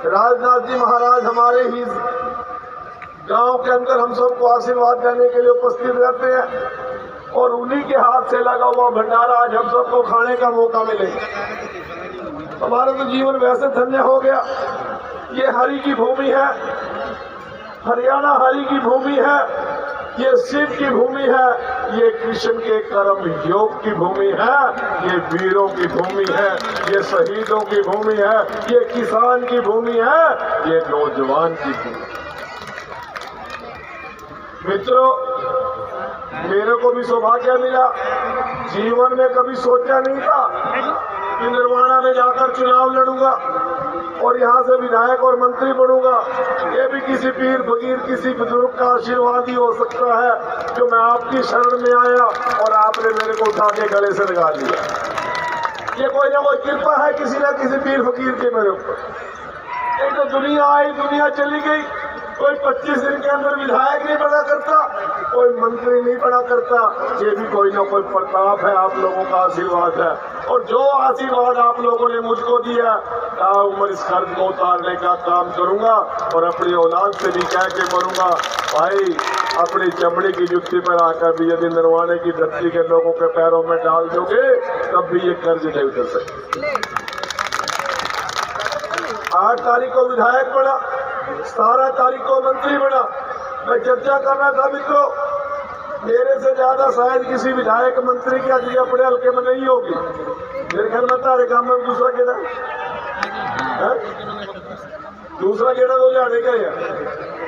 राजनाथ जी महाराज हमारे ही गांव के अंदर हम सबको आशीर्वाद देने के लिए उपस्थित रहते हैं और उन्हीं के हाथ से लगा हुआ भंडारा आज हम सबको खाने का मौका मिले। हमारा तो जीवन वैसे धन्य हो गया। ये हरि की भूमि है, हरियाणा हरि की भूमि है, ये शिव की भूमि है, ये कृष्ण के कर्म योग की भूमि है, ये वीरों की भूमि है, ये शहीदों की भूमि है, ये किसान की भूमि है, ये नौजवान की भूमि। मित्रों, मेरे को भी सौभाग्य मिला, जीवन में कभी सोचा नहीं था कि निर्वाणा में जाकर चुनाव लड़ूंगा और यहाँ से विधायक और मंत्री बनूंगा। ये भी किसी पीर फकीर किसी बुजुर्ग का आशीर्वाद ही हो सकता है जो मैं आपकी शरण में आया और आपने मेरे को उठा के गले से लगा दिया। ये कोई ना कोई कृपा है किसी ना किसी पीर फकीर के मेरे ऊपर। एक तो दुनिया आई, दुनिया चली गई। कोई 25 दिन के अंदर विधायक नहीं बना करता, कोई मंत्री नहीं बना करता। ये भी कोई ना कोई प्रताप है, आप लोगों का आशीर्वाद है। और जो आशीर्वाद आप लोगों ने मुझको दिया, उम्र इस कर्ज को उतारने का काम करूंगा और अपनी औलाद से भी कह के मरूंगा, भाई अपनी चमड़ी की जुत्ती पर आकर भी यदि निर्वाणे की धरती के लोगों के पैरों में डाल दोगे तब भी ये कर्ज नहीं उतर सकते। 8 तारीख को विधायक बना, 17 तारीख को मंत्री बना। मैं चर्चा कर रहा था मित्रों, मेरे से ज्यादा शायद किसी विधायक मंत्री की अगली अपने हल्के में नहीं होगी। मेरे ख्याल में तारे काम में दूसरा गेड़ा तो जाने का है।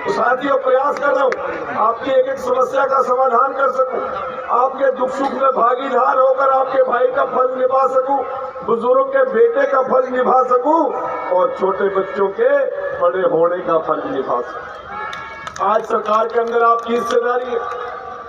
तो साथियों, प्रयास कर रहा हूँ आपकी एक एक समस्या का समाधान कर सकूं, आपके दुख सुख में भागीदार होकर आपके भाई का फर्ज निभा सकूं, बुजुर्ग के बेटे का फर्ज निभा सकूं और छोटे बच्चों के बड़े होने का फर्ज निभा सकूं। आज सरकार के अंदर आपकी हिस्सेदारी है।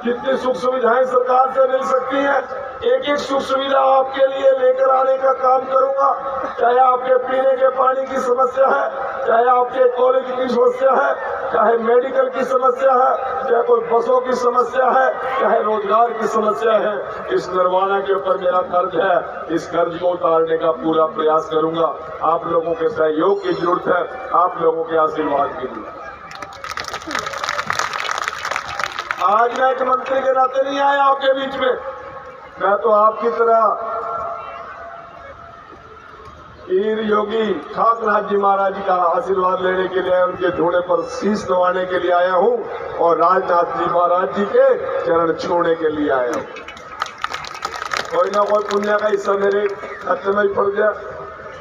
जितनी सुख सुविधाएं सरकार से मिल सकती हैं, एक एक सुख सुविधा आपके लिए लेकर आने का काम करूंगा। चाहे आपके पीने के पानी की समस्या है, चाहे आपके कॉलेज की समस्या है, चाहे मेडिकल की समस्या है, चाहे कोई बसों की समस्या है, चाहे रोजगार की समस्या है। इस निर्वाणा के ऊपर मेरा कर्ज है, इस कर्ज को उतारने का पूरा प्रयास करूंगा। आप लोगों के सहयोग की जरूरत है, आप लोगों के आशीर्वाद की जरूरत है। आज मैं एक मंत्री के नाते नहीं आया आपके बीच में, मैं तो आपकी तरह पीर योगी ठाकनाथ जी महाराज जी का आशीर्वाद लेने के लिए, उनके घोड़े पर शीश नवाने के लिए आया हूं और राजनाथ जी महाराज जी के चरण छूने के लिए आया हूं। कोई ना कोई पुण्य का हिस्सा मेरे खाते में पड़ जाए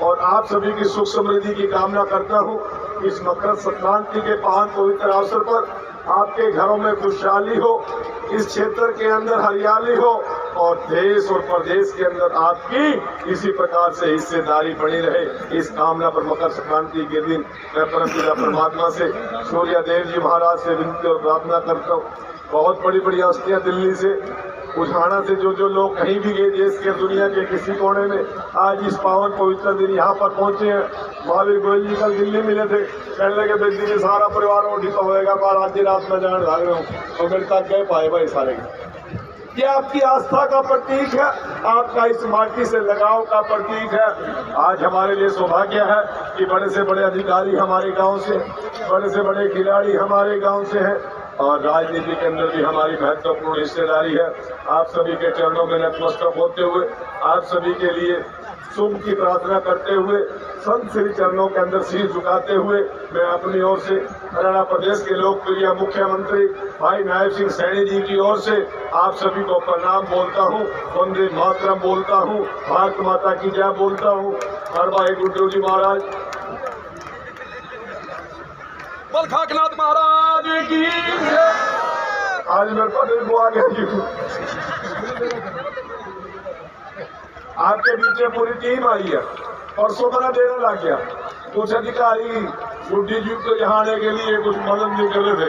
और आप सभी की सुख समृद्धि की कामना करता हूं। इस मकर संक्रांति के पावन पवित्र अवसर पर आपके घरों में खुशहाली हो, इस क्षेत्र के अंदर हरियाली हो और देश और प्रदेश के अंदर आपकी इसी प्रकार से हिस्सेदारी बनी रहे। इस कामना पर मकर संक्रांति के दिन मैं परमपिता परमात्मा से, सूर्य देव जी महाराज से विनती और प्रार्थना करता हूँ। बहुत बड़ी बड़ी हस्तियां दिल्ली से, उठाना से जो लोग कहीं भी गए देश के दुनिया के किसी कोने में, आज इस पावन पवित्र दिन यहाँ पर पहुंचे हैं। महावीर गोयल जी कल दिल्ली मिले थे, कहने लगे बेटी जी सारा परिवार रोटी पवेगा, पर आज रात में जान भाग रहे हूँ और मेरे साथ गए पाए भाई सारे। ये आपकी आस्था का प्रतीक है, आपका इस माटी से लगाव का प्रतीक है। आज हमारे लिए सौभाग्य है कि बड़े से बड़े अधिकारी हमारे गांव से, बड़े से बड़े खिलाड़ी हमारे गांव से हैं और राजनीति के अंदर भी हमारी महत्वपूर्ण हिस्सेदारी है। आप सभी के चरणों में नतमस्तक होते हुए, आप सभी के लिए शुभ की प्रार्थना करते हुए, संत श्री चरणों के अंदर शीश झुकाते हुए, मैं अपनी ओर से हरियाणा प्रदेश के लोकप्रिय मुख्यमंत्री भाई नायब सिंह सैनी जी की ओर से आप सभी को प्रणाम बोलता हूँ, वंदे मातरम बोलता हूँ, भारत माता की जय बोलता हूँ। हर भाई गुड्डू जी महाराज, बोल ठाकनाथ महाराज की। आज मेरे पटेल को आ गया जी। आपके बीच में पूरी टीम आई है, परसों बना देने लग गया। कुछ अधिकारी गुड्डी जी को यहाँ आने के लिए कुछ मदद नहीं कर रहे थे।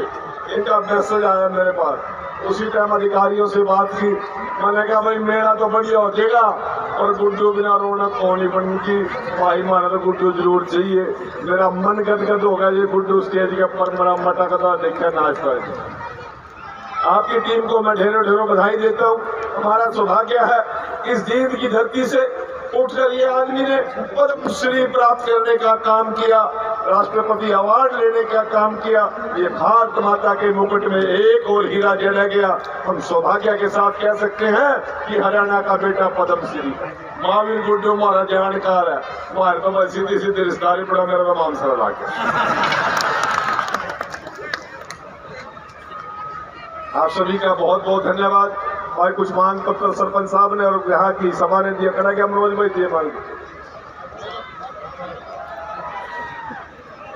इनका मैसेज आया मेरे पास, उसी टाइम अधिकारियों से बात की। मैंने कहा भाई मेरा तो बढ़िया हो जाएगा और गुड्डू बिना रौनक कौन बनती, भाई माना तो गुड्डू जरूर चाहिए। मेरा मन गदगद हो गया ये गुड्डू स्टेज के ऊपर मेरा मटकता देखा नाच कर। आपकी टीम को मैं ढेरों ढेरों बधाई देता हूँ। हमारा सौभाग्य है इस जींद की धरती से उठकर ये आदमी ने पद्म श्री प्राप्त करने का काम किया। राष्ट्रपति अवार्ड लेने का काम किया। ये भारत माता के मुकुट में एक और हीरा जड़ा गया। हम सौभाग्य के साथ कह सकते हैं कि हरियाणा का बेटा पद्मश्री महावीर गुड्डू हमारा जानकार है। हमारे तो बस सीधी सीधी रिश्तेदारी पड़ा, मेरा तो मान सर लाके। आप सभी का बहुत बहुत धन्यवाद। और कुछ मांग पत्र सरपंच साहब ने और यहाँ की सभा ने दिया करा कि मनोज भाई दिए मांग।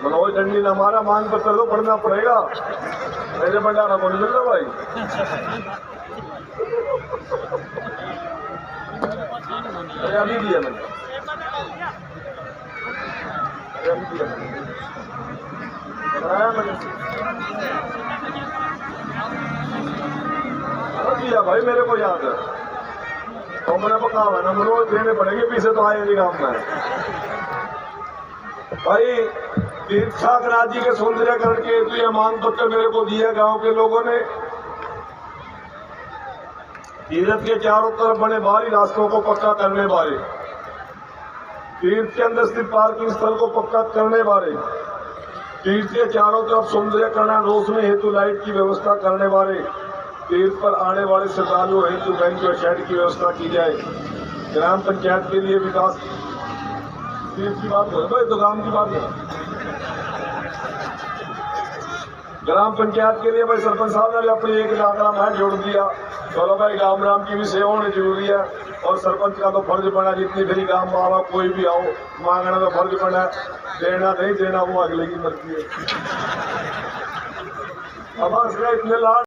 मनोज डंडी ने हमारा मांग पत्र तो पढ़ना पड़ेगा, मेरे भंडारा को नहीं मिल रहा भाई। अभी दिया मैंने, कराया मैंने दिया भाई, मेरे को याद है। तो मैंने पका हुआ ना मनोज देने पड़ेंगे, पीछे तो आए नहीं काम में भाई। तीर्थनाथ जी के सौंदर्यकरण के हेतु यह मांग पत्र मेरे को दिया गांव के लोगों ने। तीर्थ के चारों तरफ बने बाहरी रास्तों को पक्का करने बारे, तीर्थ के अंदर स्थित पार्किंग स्थल को पक्का करने बारे, तीर्थ के चारों तरफ सौंदर्यकरण रोशनी हेतु लाइट की व्यवस्था करने बारे, तीर्थ पर आने वाले श्रद्धालुओं हेतु बेंच और शेड की व्यवस्था की जाए। ग्राम पंचायत के लिए विकास, तीर्थ की बात हो तो गांव की बात है। ग्राम पंचायत के लिए भाई सरपंच साहब ने अपनी 1 लाख राम जोड़ दिया। चलो भाई गांव राम की भी सेवा होनी जरूरी है और सरपंच का तो फर्ज बना, जितनी भी गांव मावा कोई भी आओ मांगना तो फर्ज बना, देना नहीं देना वो अगले की मर्जी है। अब इतने लाख